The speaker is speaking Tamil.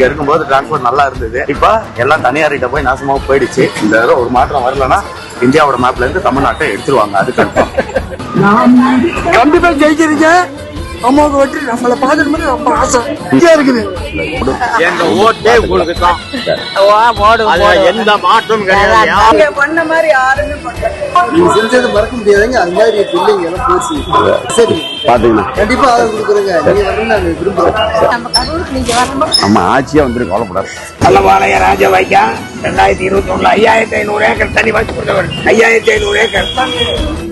இங்க இருக்கும்போது டிரான்ஸ்போர்ட் நல்லா இருந்தது. இப்ப எல்லாம் தனியார்கிட்ட போய் நாசமா போயிடுச்சு. இந்த தடவை ஒரு மாற்றம் வரலன்னா இந்தியாவோட மேப்ல இருந்து தமிழ்நாட்டை எடுத்துருவாங்க. அது கண்டிப்பா ஜெயிக்கிறீங்க. அம்மாவுக்கு வெற்றி நம்மளை பார்க்கணும் மாதிரி ரொம்ப ஆசை இருக்குது. எங்க ஓட்டே உங்களுக்கு தான். எந்த மாற்றம் கிடையாது. பண்ண மாதிரி யாருமே பண்ணல. நீங்க செஞ்சது மறக்க முடியாதுங்க. அது மாதிரி பிள்ளைங்க எல்லாம் பேசி சரி பாத்தீங்கன்னா கண்டிப்பா ஆதரவு கொடுக்குறேங்க. நீங்க வரணும் நாங்க விரும்புறோம். நம்ம கரூருக்கு நீங்க வரணும். நம்ம ஆட்சியா வந்துட்டு கவலைப்படாது. அல்லவாளைய ராஜவைக்கா 2021 5500 ஏக்கர் தண்ணி வச்சு கொடுத்தவர். 5500 ஏக்கர்